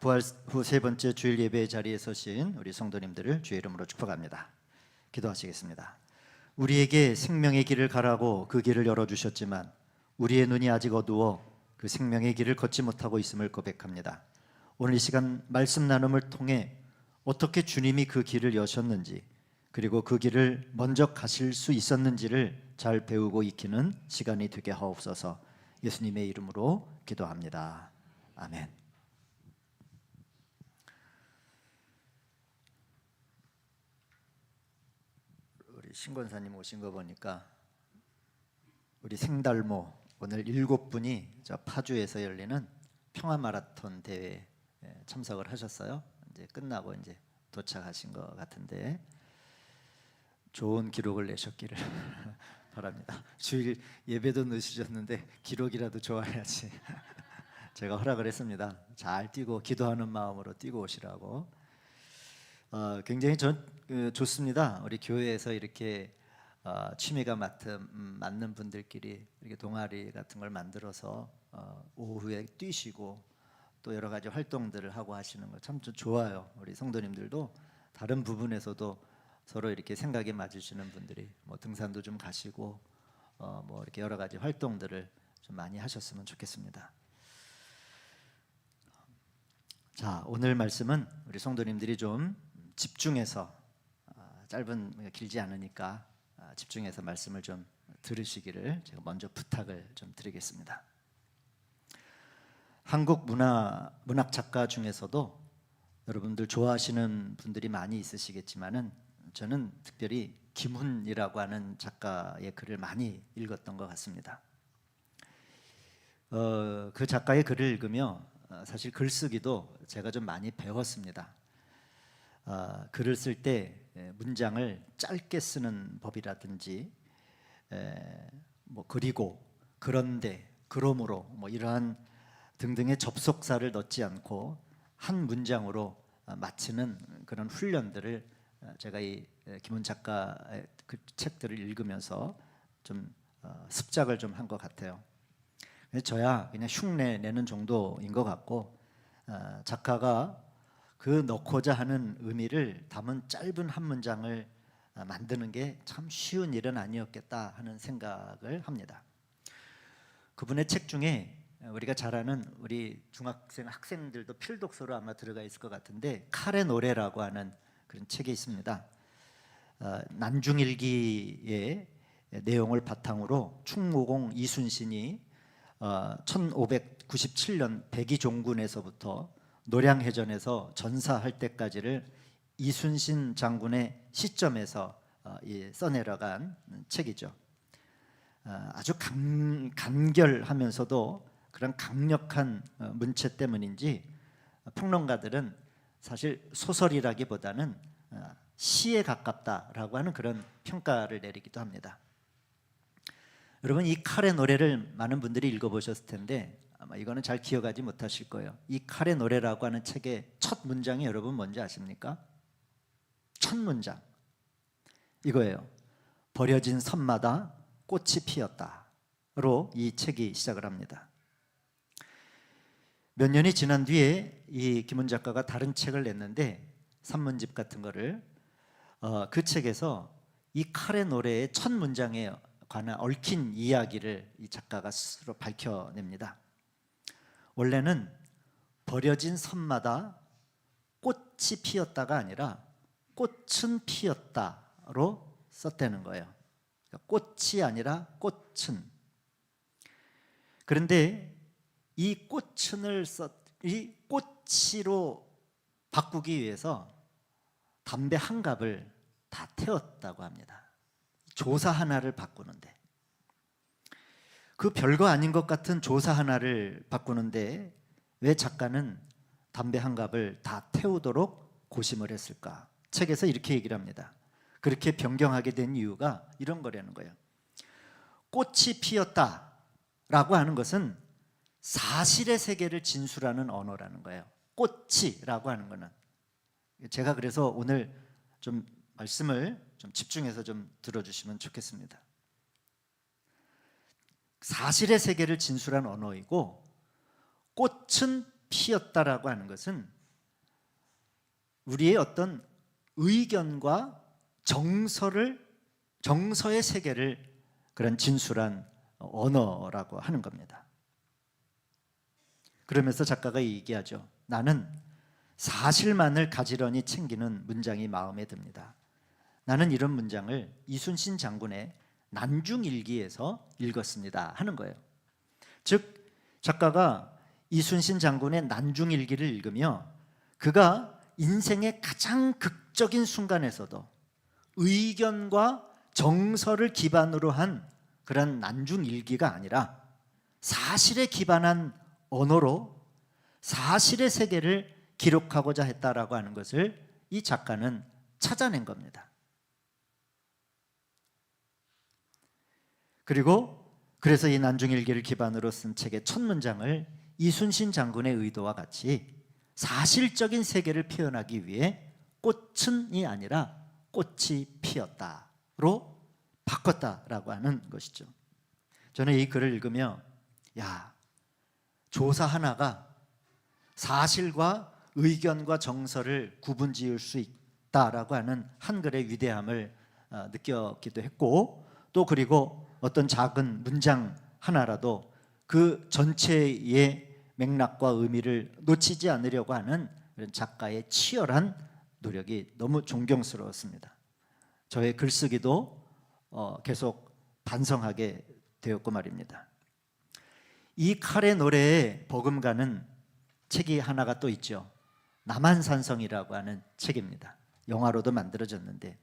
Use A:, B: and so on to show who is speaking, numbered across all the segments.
A: 부활 후 세 번째 주일 예배 자리에 서신 우리 성도님들을 주의 이름으로 축복합니다. 기도하시겠습니다. 우리에게 생명의 길을 가라고 그 길을 열어주셨지만 우리의 눈이 아직 어두워 그 생명의 길을 걷지 못하고 있음을 고백합니다. 오늘 이 시간 말씀 나눔을 통해 어떻게 주님이 그 길을 여셨는지, 그리고 그 길을 먼저 가실 수 있었는지를 잘 배우고 익히는 시간이 되게 하옵소서. 예수님의 이름으로 기도합니다. 아멘. 우리 신권사님 오신 거 보니까 우리 생달모 오늘 7분이 저 파주에서 열리는 평화 마라톤 대회에 참석을 하셨어요. 이제 끝나고 이제 도착하신 것 같은데 좋은 기록을 내셨기를 바랍니다. 주일 예배도 늦으셨는데 기록이라도 좋아야지. 제가 허락을 했습니다. 잘 뛰고 기도하는 마음으로 뛰고 오시라고. 굉장히 좋습니다. 우리 교회에서 이렇게 취미가 맞는 분들끼리 이렇게 동아리 같은 걸 만들어서 오후에 뛰시고 또 여러 가지 활동들을 하고 하시는 거 참 좋아요. 우리 성도님들도 다른 부분에서도 서로 이렇게 생각이 맞으시는 분들이 뭐 등산도 좀 가시고 뭐 이렇게 여러 가지 활동들을 좀 많이 하셨으면 좋겠습니다. 자, 오늘 말씀은 우리 성도님들이 좀 집중해서 길지 않으니까 집중해서 말씀을 좀 들으시기를 제가 먼저 부탁을 좀 드리겠습니다. 한국 문학 작가 중에서도 여러분들 좋아하시는 분들이 많이 있으시겠지만은 저는 특별히 김훈이라고 하는 작가의 글을 많이 읽었던 것 같습니다. 그 작가의 글을 읽으며 사실 글쓰기도 제가 좀 많이 배웠습니다. 글을 쓸 때 문장을 짧게 쓰는 법이라든지 뭐 그리고, 그런데, 그러므로 뭐 이러한 등등의 접속사를 넣지 않고 한 문장으로 마치는 그런 훈련들을 제가 이 김훈 작가의 그 책들을 읽으면서 좀 습작을 좀 한 것 같아요. 저야 그냥 흉내 내는 정도인 것 같고 작가가 그 넣고자 하는 의미를 담은 짧은 한 문장을 만드는 게 참 쉬운 일은 아니었겠다 하는 생각을 합니다. 그분의 책 중에 우리가 잘 아는 우리 중학생 학생들도 필독서로 아마 들어가 있을 것 같은데 칼의 노래라고 하는 그런 책이 있습니다. 난중일기의 내용을 바탕으로 충무공 이순신이 1597년 백의종군에서부터 노량해전에서 전사할 때까지를 이순신 장군의 시점에서 써내려간 책이죠. 아주 간결하면서도 그런 강력한 문체 때문인지 평론가들은 사실 소설이라기보다는 시에 가깝다라고 하는 그런 평가를 내리기도 합니다. 여러분, 이 칼의 노래를 많은 분들이 읽어보셨을 텐데 아마 이거는 잘 기억하지 못하실 거예요. 이 칼의 노래라고 하는 책의 첫 문장이 여러분 뭔지 아십니까? 첫 문장 이거예요. 버려진 섬마다 꽃이 피었다로 이 책이 시작을 합니다. 몇 년이 지난 뒤에 이 김훈 작가가 다른 책을 냈는데 산문집 같은 거를 그 책에서 이 칼의 노래의 첫 문장에 관한 얽힌 이야기를 이 작가가 스스로 밝혀냅니다. 원래는 버려진 섬마다 꽃이 피었다가 아니라 꽃은 피었다로 썼다는 거예요. 꽃이 아니라 꽃은. 그런데 이 꽃이로 바꾸기 위해서 담배 한 갑을 다 태웠다고 합니다. 조사 하나를 바꾸는데, 그 별거 아닌 것 같은 조사 하나를 바꾸는데 왜 작가는 담배 한 갑을 다 태우도록 고심을 했을까? 책에서 이렇게 얘기를 합니다. 그렇게 변경하게 된 이유가 이런 거라는 거예요. 꽃이 피었다라고 하는 것은 사실의 세계를 진술하는 언어라는 거예요. 꽃이라고 하는 거는. 제가 그래서 오늘 좀 말씀을 좀 집중해서 좀 들어주시면 좋겠습니다. 사실의 세계를 진술한 언어이고 꽃은 피었다라고 하는 것은 우리의 어떤 의견과 정서의 세계를 그런 진술한 언어라고 하는 겁니다. 그러면서 작가가 얘기하죠. 나는 사실만을 가지런히 챙기는 문장이 마음에 듭니다. 나는 이런 문장을 이순신 장군의 난중일기에서 읽었습니다 하는 거예요. 즉 작가가 이순신 장군의 난중일기를 읽으며 그가 인생의 가장 극적인 순간에서도 의견과 정서를 기반으로 한 그런 난중일기가 아니라 사실에 기반한 언어로 사실의 세계를 기록하고자 했다라고 하는 것을 이 작가는 찾아낸 겁니다. 그래서 이 난중일기를 기반으로 쓴 책의 첫 문장을 이순신 장군의 의도와 같이 사실적인 세계를 표현하기 위해 꽃은이 아니라 꽃이 피었다로 바꿨다라고 하는 것이죠. 저는 이 글을 읽으며 조사 하나가 사실과 의견과 정서를 구분지을 수 있다라고 하는 한글의 위대함을 느꼈기도 했고, 또 그리고 어떤 작은 문장 하나라도 그 전체의 맥락과 의미를 놓치지 않으려고 하는 그런 작가의 치열한 노력이 너무 존경스러웠습니다. 저의 글쓰기도 계속 반성하게 되었고 말입니다. 이 칼의 노래에 버금가는 책이 하나가 또 있죠. 남한산성이라고 하는 책입니다. 영화로도 만들어졌는데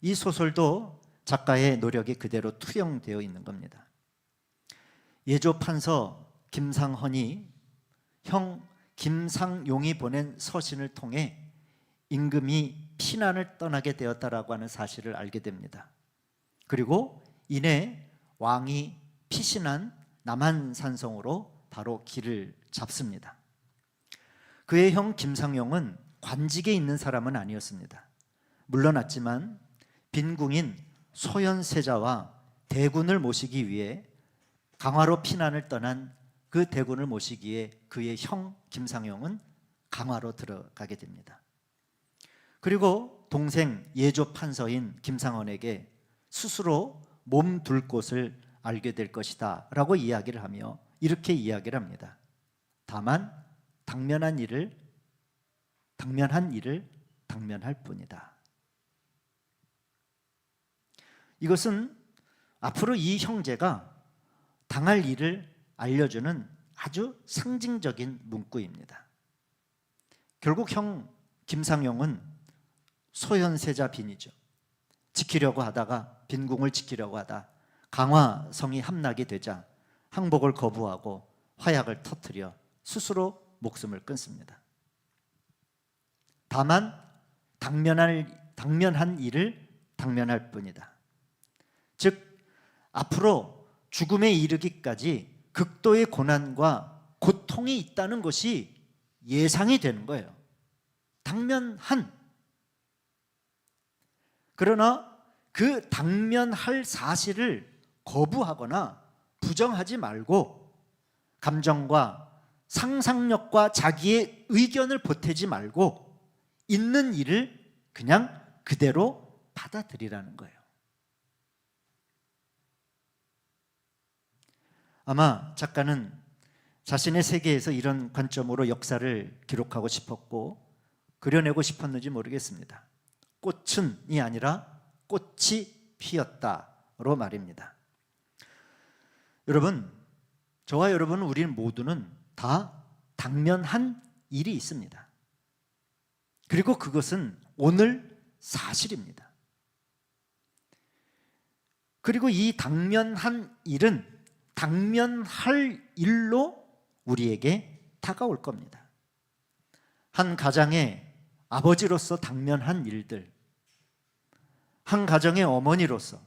A: 이 소설도 작가의 노력이 그대로 투영되어 있는 겁니다. 예조 판서 김상헌이 형 김상용이 보낸 서신을 통해 임금이 피난을 떠나게 되었다라고 하는 사실을 알게 됩니다. 그리고 이내 왕이 피신한 남한산성으로 바로 길을 잡습니다. 그의 형 김상용은 관직에 있는 사람은 아니었습니다. 물러났지만 빈궁인 소현세자와 대군을 모시기 위해 강화로 피난을 떠난 그 대군을 모시기에 그의 형 김상용은 강화로 들어가게 됩니다. 그리고 동생 예조 판서인 김상헌에게 스스로 몸둘 곳을 알게 될 것이다 라고 이야기를 하며 이렇게 이야기를 합니다. 다만 당면한 일을 당면할 뿐이다. 이것은 앞으로 이 형제가 당할 일을 알려주는 아주 상징적인 문구입니다. 결국 형 김상용은 소현세자 빈이죠. 빈궁을 지키려고 하다 강화성이 함락이 되자 항복을 거부하고 화약을 터뜨려 스스로 목숨을 끊습니다. 다만 당면한 일을 당면할 뿐이다. 즉 앞으로 죽음에 이르기까지 극도의 고난과 고통이 있다는 것이 예상이 되는 거예요. 당면한. 그러나 그 당면할 사실을 거부하거나 부정하지 말고 감정과 상상력과 자기의 의견을 보태지 말고 있는 일을 그냥 그대로 받아들이라는 거예요. 아마 작가는 자신의 세계에서 이런 관점으로 역사를 기록하고 싶었고 그려내고 싶었는지 모르겠습니다. 꽃은이 아니라 꽃이 피었다로 말입니다. 여러분, 저와 여러분 우리는 모두는 다 당면한 일이 있습니다. 그리고 그것은 오늘 사실입니다. 그리고 이 당면한 일은 당면할 일로 우리에게 다가올 겁니다. 한 가장의 아버지로서 당면한 일들, 한 가정의 어머니로서,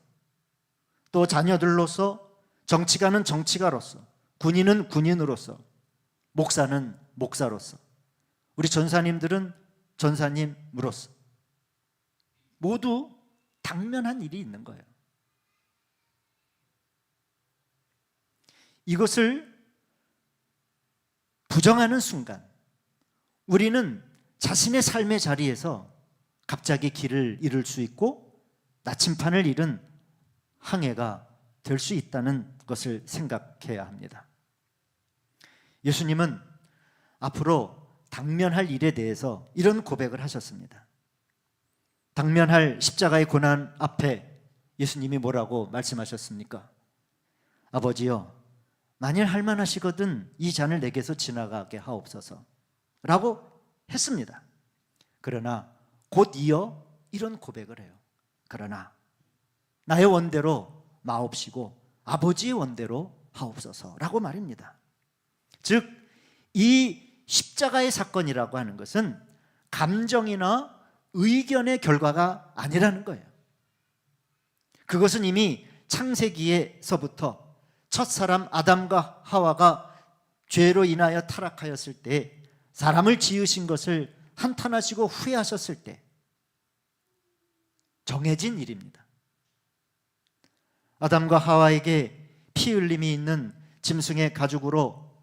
A: 또 자녀들로서, 정치가는 정치가로서, 군인은 군인으로서, 목사는 목사로서, 우리 전사님들은 전사님으로서 모두 당면한 일이 있는 거예요. 이것을 부정하는 순간 우리는 자신의 삶의 자리에서 갑자기 길을 잃을 수 있고 나침판을 잃은 항해가 될 수 있다는 것을 생각해야 합니다. 예수님은 앞으로 당면할 일에 대해서 이런 고백을 하셨습니다. 당면할 십자가의 고난 앞에 예수님이 뭐라고 말씀하셨습니까? 아버지여, 만일 할만하시거든 이 잔을 내게서 지나가게 하옵소서 라고 했습니다. 그러나 곧 이어 이런 고백을 해요. 그러나 나의 원대로 마옵시고 아버지의 원대로 하옵소서 라고 말입니다. 즉, 이 십자가의 사건이라고 하는 것은 감정이나 의견의 결과가 아니라는 거예요. 그것은 이미 창세기에서부터 첫사람 아담과 하와가 죄로 인하여 타락하였을 때 사람을 지으신 것을 한탄하시고 후회하셨을 때 정해진 일입니다. 아담과 하와에게 피 흘림이 있는 짐승의 가죽으로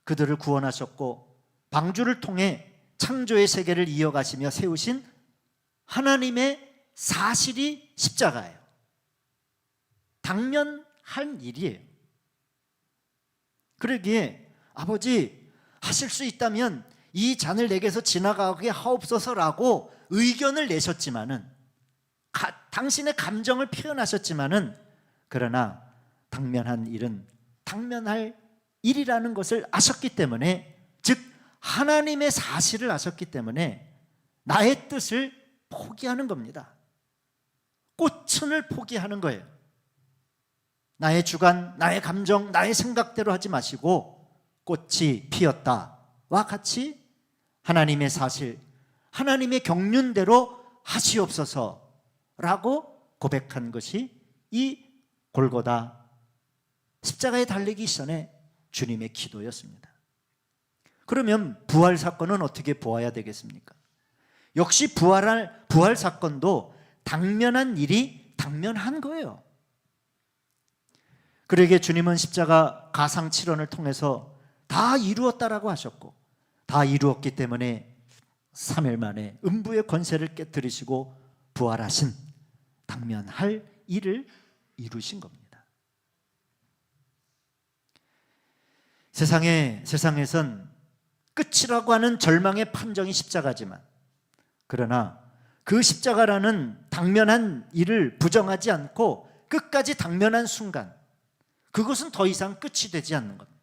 A: 그들을 구원하셨고 방주를 통해 창조의 세계를 이어가시며 세우신 하나님의 사실이 십자가예요. 당면한 일이에요. 그러기에 아버지, 하실 수 있다면 이 잔을 내게서 지나가게 하옵소서라고 의견을 내셨지만은, 당신의 감정을 표현하셨지만은, 그러나 당면한 일은 당면할 일이라는 것을 아셨기 때문에, 즉 하나님의 사실을 아셨기 때문에 나의 뜻을 포기하는 겁니다. 꽃을 포기하는 거예요. 나의 주관, 나의 감정, 나의 생각대로 하지 마시고 꽃이 피었다와 같이 하나님의 사실, 하나님의 경륜대로 하시옵소서라고 고백한 것이 이 골고다 십자가에 달리기 전에 주님의 기도였습니다. 그러면 부활 사건은 어떻게 보아야 되겠습니까? 역시 부활 사건도 당면한 일이 당면한 거예요. 그러기에 주님은 십자가 가상칠언을 통해서 다 이루었다라고 하셨고, 다 이루었기 때문에 3일 만에 음부의 권세를 깨뜨리시고 부활하신 당면할 일을 이루신 겁니다. 세상에선 끝이라고 하는 절망의 판정이 십자가지만, 그러나 그 십자가라는 당면한 일을 부정하지 않고 끝까지 당면한 순간, 그것은 더 이상 끝이 되지 않는 겁니다.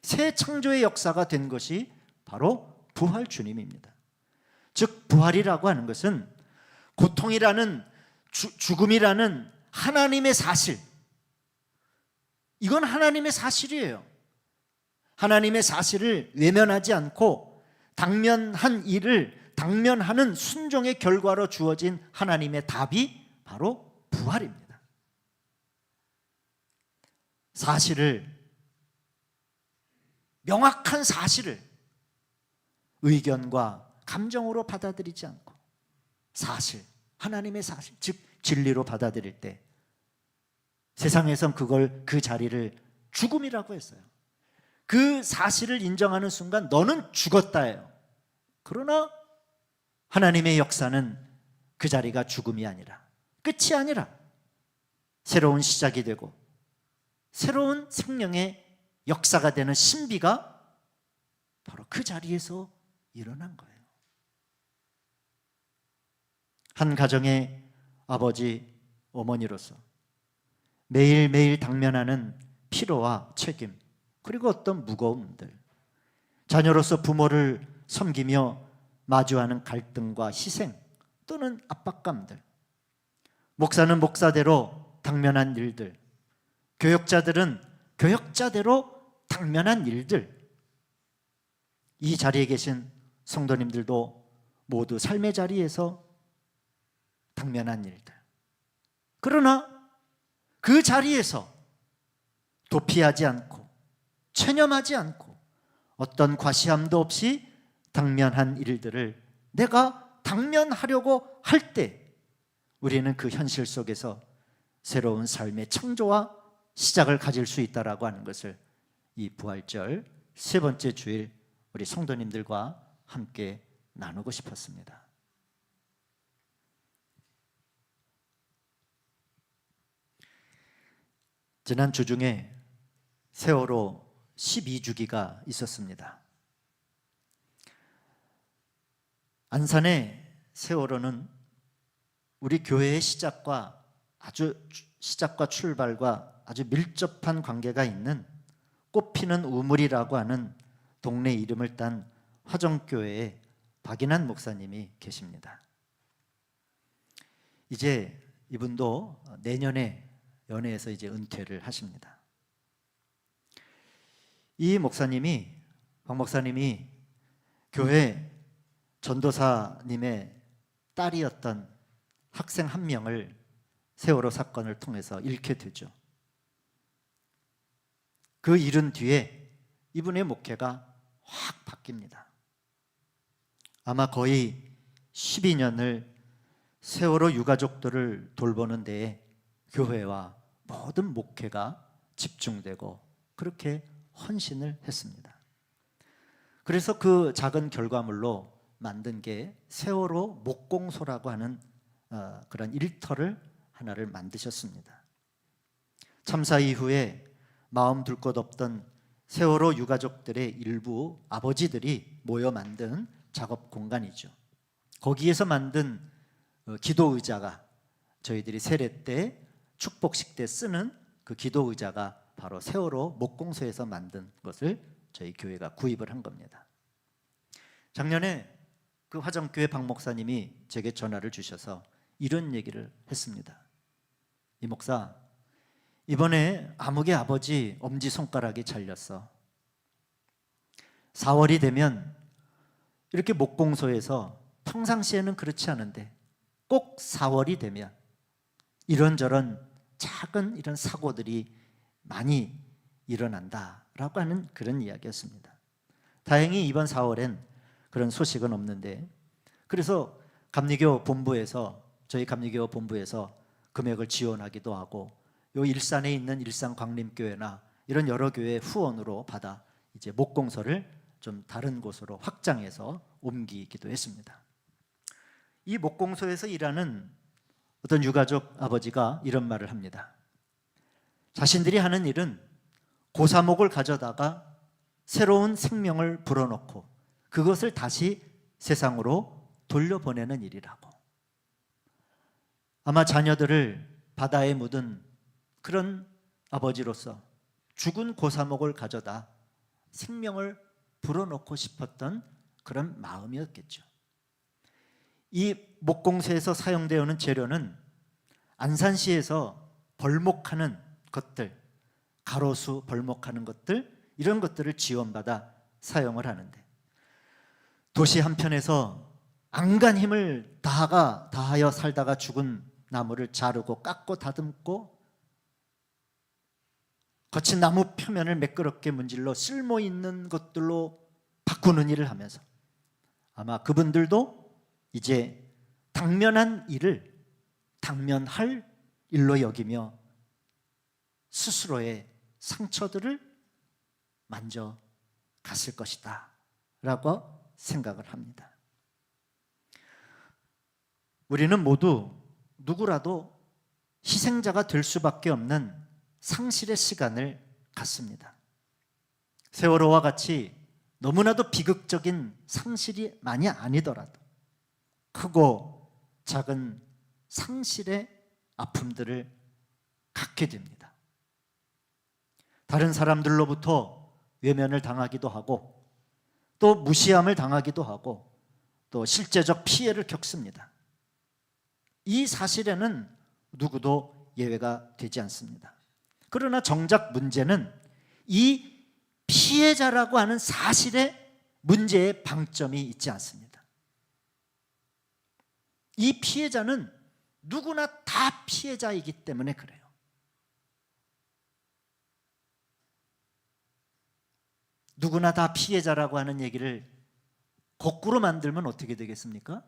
A: 새 창조의 역사가 된 것이 바로 부활 주님입니다. 즉 부활이라고 하는 것은 고통이라는 죽음이라는 하나님의 사실, 이건 하나님의 사실이에요. 하나님의 사실을 외면하지 않고 당면한 일을 당면하는 순종의 결과로 주어진 하나님의 답이 바로 부활입니다. 사실을, 명확한 사실을 의견과 감정으로 받아들이지 않고 사실, 하나님의 사실, 즉 진리로 받아들일 때 세상에선 그 자리를 죽음이라고 했어요. 그 사실을 인정하는 순간 너는 죽었다예요. 그러나 하나님의 역사는 그 자리가 죽음이 아니라, 끝이 아니라 새로운 시작이 되고 새로운 생명의 역사가 되는 신비가 바로 그 자리에서 일어난 거예요. 한 가정의 아버지, 어머니로서 매일매일 당면하는 피로와 책임, 그리고 어떤 무거움들, 자녀로서 부모를 섬기며 마주하는 갈등과 희생 또는 압박감들, 목사는 목사대로 당면한 일들, 교역자들은 교역자대로 당면한 일들, 이 자리에 계신 성도님들도 모두 삶의 자리에서 당면한 일들, 그러나 그 자리에서 도피하지 않고 체념하지 않고 어떤 과시함도 없이 당면한 일들을 내가 당면하려고 할 때 우리는 그 현실 속에서 새로운 삶의 창조와 시작을 가질 수 있다라고 하는 것을 이 부활절 세 번째 주일 우리 성도님들과 함께 나누고 싶었습니다. 지난 주 중에 세월호 12주기가 있었습니다. 안산의 세월호는 우리 교회의 시작과 출발과 아주 밀접한 관계가 있는 꽃피는 우물이라고 하는 동네 이름을 딴 화정교회의 박인환 목사님이 계십니다. 이제 이분도 내년에 연회에서 이제 은퇴를 하십니다. 이 목사님이, 박 목사님이 교회 전도사님의 딸이었던 학생 한 명을 세월호 사건을 통해서 잃게 되죠. 그 잃은 뒤에 이분의 목회가 확 바뀝니다. 아마 거의 12년을 세월호 유가족들을 돌보는 데에 교회와 모든 목회가 집중되고 그렇게 헌신을 했습니다. 그래서 그 작은 결과물로 만든 게 세월호 목공소라고 하는 그런 일터를 하나를 만드셨습니다. 참사 이후에 마음 둘 곳 없던 세월호 유가족들의 일부 아버지들이 모여 만든 작업 공간이죠. 거기에서 만든 기도 의자가 저희들이 세례 때 축복식 때 쓰는 그 기도 의자가 바로 세월호 목공소에서 만든 것을 저희 교회가 구입을 한 겁니다. 작년에 그 화정교회 박 목사님이 제게 전화를 주셔서 이런 얘기를 했습니다. 이 목사, 이번에 아무개 아버지 엄지손가락이 잘렸어. 4월이 되면 이렇게 목공소에서 평상시에는 그렇지 않은데 꼭 4월이 되면 이런저런 작은 이런 사고들이 많이 일어난다라고 하는 그런 이야기였습니다. 다행히 이번 4월엔 그런 소식은 없는데, 그래서 감리교 본부에서, 저희 감리교 본부에서 금액을 지원하기도 하고 요 일산에 있는 일산광림교회나 이런 여러 교회 후원으로 받아 이제 목공소를 좀 다른 곳으로 확장해서 옮기기도 했습니다. 이 목공소에서 일하는 어떤 유가족 아버지가 이런 말을 합니다. 자신들이 하는 일은 고사목을 가져다가 새로운 생명을 불어넣고 그것을 다시 세상으로 돌려보내는 일이라고. 아마 자녀들을 바다에 묻은 그런 아버지로서 죽은 고사목을 가져다 생명을 불어넣고 싶었던 그런 마음이었겠죠. 이 목공소에서 사용되어오는 재료는 안산시에서 벌목하는 것들, 가로수 벌목하는 것들, 이런 것들을 지원받아 사용을 하는데, 도시 한편에서 안간 힘을 다하여 살다가 죽은 나무를 자르고 깎고 다듬고 거친 나무 표면을 매끄럽게 문질러 쓸모 있는 것들로 바꾸는 일을 하면서 아마 그분들도 이제 당면한 일을 당면할 일로 여기며 스스로의 상처들을 만져 갔을 것이다 라고 생각을 합니다. 우리는 모두 누구라도 희생자가 될 수밖에 없는 상실의 시간을 갖습니다. 세월호와 같이 너무나도 비극적인 상실이 많이 아니더라도 크고 작은 상실의 아픔들을 갖게 됩니다. 다른 사람들로부터 외면을 당하기도 하고 또 무시함을 당하기도 하고 또 실제적 피해를 겪습니다. 이 사실에는 누구도 예외가 되지 않습니다. 그러나 정작 문제는 이 피해자라고 하는 사실에 문제의 방점이 있지 않습니다. 이 피해자는 누구나 다 피해자이기 때문에 그래요. 누구나 다 피해자라고 하는 얘기를 거꾸로 만들면 어떻게 되겠습니까?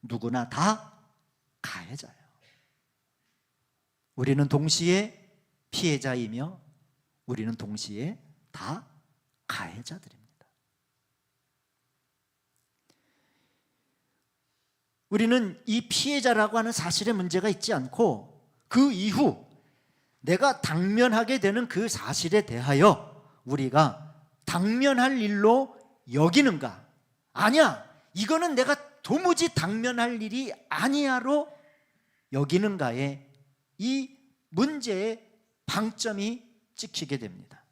A: 누구나 다 가해자예요. 우리는 동시에 피해자이며 우리는 동시에 다 가해자들입니다. 우리는 이 피해자라고 하는 사실에 문제가 있지 않고 그 이후 내가 당면하게 되는 그 사실에 대하여 우리가 당면할 일로 여기는가? 아니야, 이거는 내가 도무지 당면할 일이 아니야로 여기는가에 이 문제의 방점이 찍히게 됩니다.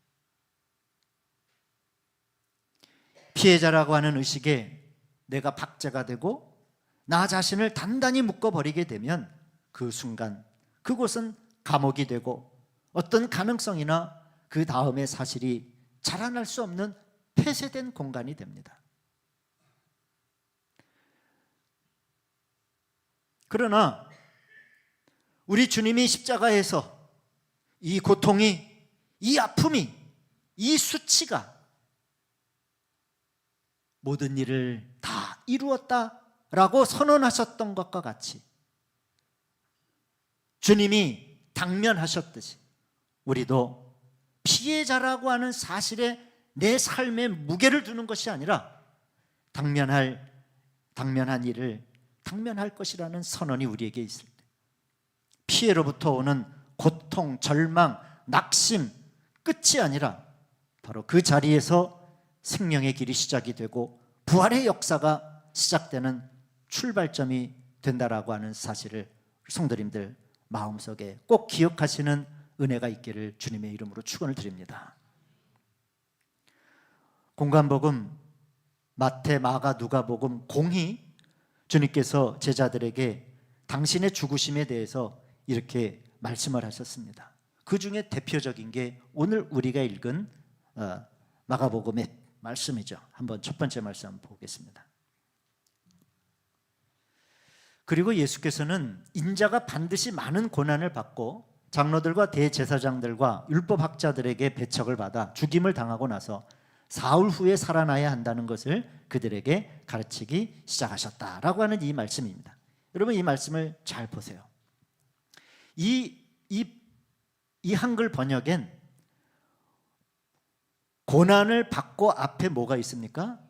A: 피해자라고 하는 의식에 내가 박제가 되고 나 자신을 단단히 묶어버리게 되면 그 순간 그곳은 감옥이 되고 어떤 가능성이나 그 다음의 사실이 자라날 수 없는 폐쇄된 공간이 됩니다. 그러나 우리 주님이 십자가에서 이 고통이, 이 아픔이, 이 수치가 모든 일을 다 이루었다라고 선언하셨던 것과 같이 주님이 당면하셨듯이 우리도 피해자라고 하는 사실에 내 삶에 무게를 두는 것이 아니라 당면한 일을 당면할 것이라는 선언이 우리에게 있을 때 피해로부터 오는 고통, 절망, 낙심 끝이 아니라 바로 그 자리에서 생명의 길이 시작이 되고 부활의 역사가 시작되는 출발점이 된다라고 하는 사실을 성도님들 마음속에 꼭 기억하시는 은혜가 있기를 주님의 이름으로 축원을 드립니다. 공관복음, 마태, 마가, 누가복음 공히 주님께서 제자들에게 당신의 죽으심에 대해서 이렇게 말씀을 하셨습니다. 그 중에 대표적인 게 오늘 우리가 읽은 마가복음의 말씀이죠. 한번 첫 번째 말씀 한번 보겠습니다. 그리고 예수께서는 인자가 반드시 많은 고난을 받고 장로들과 대제사장들과 율법학자들에게 배척을 받아 죽임을 당하고 나서 사흘 후에 살아나야 한다는 것을 그들에게 가르치기 시작하셨다라고 하는 이 말씀입니다. 여러분 이 말씀을 잘 보세요. 이 한글 번역엔 고난을 받고 앞에 뭐가 있습니까?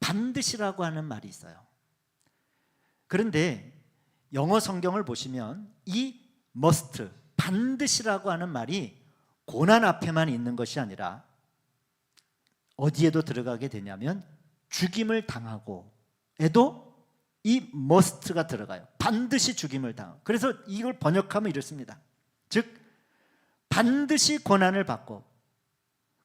A: 반드시라고 하는 말이 있어요. 그런데 영어 성경을 보시면 이 must, 반드시라고 하는 말이 고난 앞에만 있는 것이 아니라 어디에도 들어가게 되냐면 죽임을 당하고 에도 이 must가 들어가요. 반드시 죽임을 당하고. 그래서 이걸 번역하면 이렇습니다. 즉 반드시 고난을 받고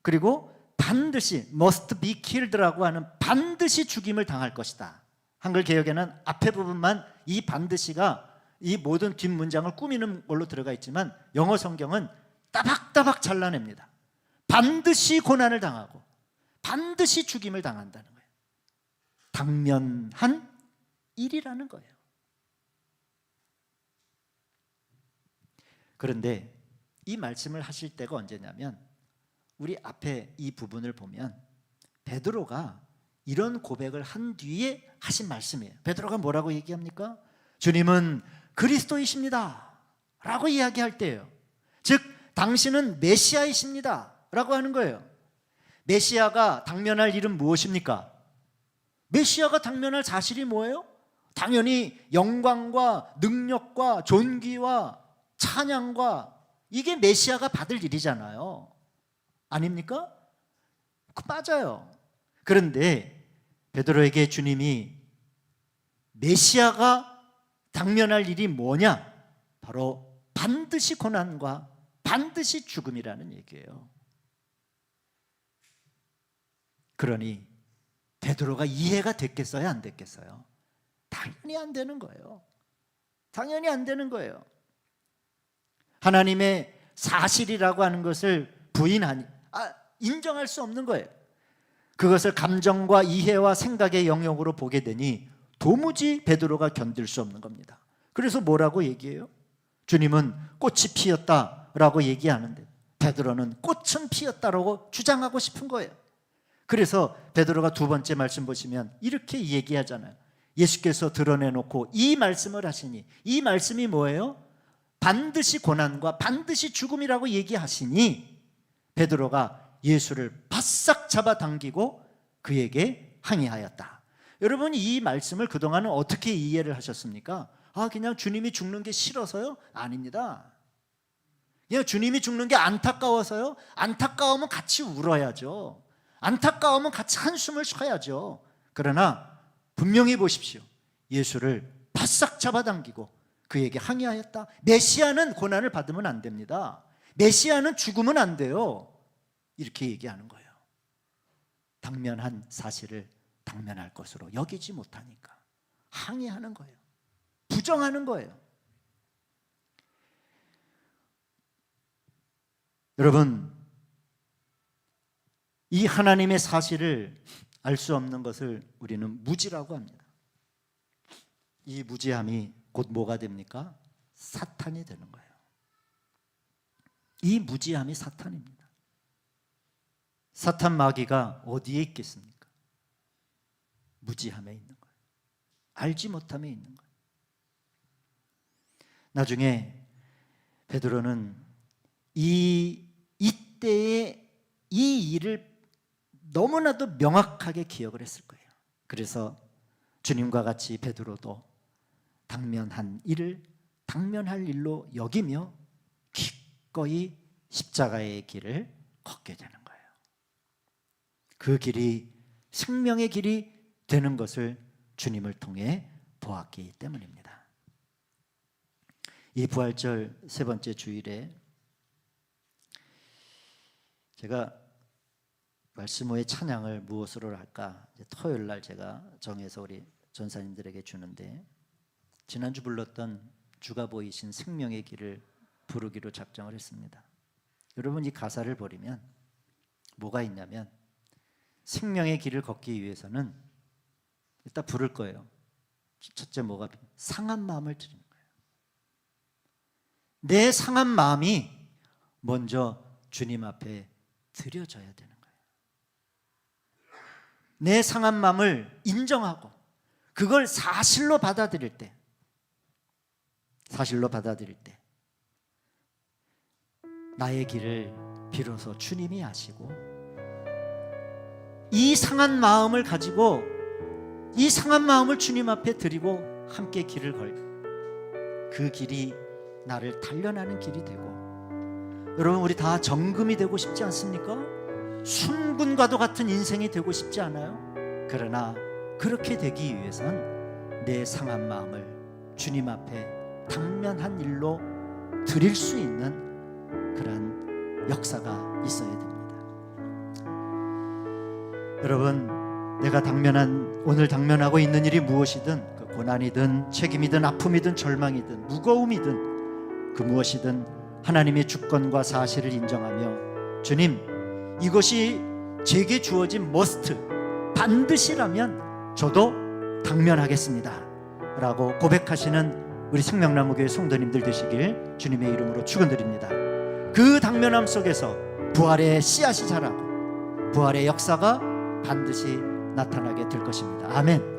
A: 그리고 반드시 must be killed라고 하는 반드시 죽임을 당할 것이다. 한글 개역에는 앞에 부분만 이 반드시가 이 모든 뒷문장을 꾸미는 걸로 들어가 있지만 영어 성경은 따박따박 잘라냅니다. 반드시 고난을 당하고 반드시 죽임을 당한다는 거예요. 당면한 일이라는 거예요. 그런데 이 말씀을 하실 때가 언제냐면 우리 앞에 이 부분을 보면 베드로가 이런 고백을 한 뒤에 하신 말씀이에요. 베드로가 뭐라고 얘기합니까? 주님은 그리스도이십니다 라고 이야기할 때예요. 즉 당신은 메시아이십니다 라고 하는 거예요. 메시아가 당면할 일은 무엇입니까? 메시아가 당면할 사실이 뭐예요? 당연히 영광과 능력과 존귀와 찬양과 이게 메시아가 받을 일이잖아요. 아닙니까? 맞아요. 그런데 베드로에게 주님이 메시아가 당면할 일이 뭐냐? 바로 반드시 고난과 반드시 죽음이라는 얘기예요. 그러니 베드로가 이해가 됐겠어요? 안 됐겠어요? 당연히 안 되는 거예요. 당연히 안 되는 거예요. 하나님의 사실이라고 하는 것을 인정할 수 없는 거예요. 그것을 감정과 이해와 생각의 영역으로 보게 되니 도무지 베드로가 견딜 수 없는 겁니다. 그래서 뭐라고 얘기해요? 주님은 꽃이 피었다라고 얘기하는데 베드로는 꽃은 피었다라고 주장하고 싶은 거예요. 그래서 베드로가 두 번째 말씀 보시면 이렇게 얘기하잖아요. 예수께서 드러내놓고 이 말씀을 하시니 이 말씀이 뭐예요? 반드시 고난과 반드시 죽음이라고 얘기하시니 베드로가 예수를 바싹 잡아당기고 그에게 항의하였다. 여러분, 이 말씀을 그동안은 어떻게 이해를 하셨습니까? 그냥 주님이 죽는 게 싫어서요? 아닙니다. 그냥 주님이 죽는 게 안타까워서요? 안타까우면 같이 울어야죠. 안타까우면 같이 한숨을 쉬어야죠. 그러나 분명히 보십시오. 예수를 바싹 잡아당기고 그에게 항의하였다. 메시아는 고난을 받으면 안 됩니다. 메시아는 죽으면 안 돼요. 이렇게 얘기하는 거예요. 당면한 사실을 당면할 것으로 여기지 못하니까 항의하는 거예요. 부정하는 거예요. 여러분, 이 하나님의 사실을 알 수 없는 것을 우리는 무지라고 합니다. 이 무지함이 곧 뭐가 됩니까? 사탄이 되는 거예요. 이 무지함이 사탄입니다. 사탄 마귀가 어디에 있겠습니까? 무지함에 있는 거예요. 알지 못함에 있는 거예요. 나중에 베드로는 이때의 이 일을 너무나도 명확하게 기억을 했을 거예요. 그래서 주님과 같이 베드로도 당면한 일을 당면할 일로 여기며 기꺼이 십자가의 길을 걷게 되는 거예요. 그 길이 생명의 길이 되는 것을 주님을 통해 보았기 때문입니다. 이 부활절 세 번째 주일에 제가 말씀 후에 찬양을 무엇으로 할까? 토요일 날 제가 정해서 우리 전사님들에게 주는데, 지난주 불렀던 주가 보이신 생명의 길을 부르기로 작정을 했습니다. 여러분, 이 가사를 보시면 뭐가 있냐면, 생명의 길을 걷기 위해서는 일단 부를 거예요. 첫째 뭐가? 상한 마음을 드리는 거예요. 내 상한 마음이 먼저 주님 앞에 드려져야 되는 거예요. 내 상한 마음을 인정하고 그걸 사실로 받아들일 때, 나의 길을 비로소 주님이 아시고, 이 상한 마음을 가지고 이 상한 마음을 주님 앞에 드리고 함께 길을 그 길이 나를 단련하는 길이 되고, 여러분, 우리 다 정금이 되고 싶지 않습니까? 순금과도 같은 인생이 되고 싶지 않아요? 그러나 그렇게 되기 위해선 내 상한 마음을 주님 앞에 당면한 일로 드릴 수 있는 그런 역사가 있어야 됩니다. 여러분, 내가 오늘 당면하고 있는 일이 무엇이든, 그 고난이든 책임이든 아픔이든 절망이든 무거움이든 그 무엇이든 하나님의 주권과 사실을 인정하며, 주님, 이것이 제게 주어진 머스트, 반드시라면 저도 당면하겠습니다 라고 고백하시는 우리 생명나무교회 성도님들 되시길 주님의 이름으로 축원드립니다. 그 당면함 속에서 부활의 씨앗이 자라고 부활의 역사가 반드시 나타나게 될 것입니다. 아멘.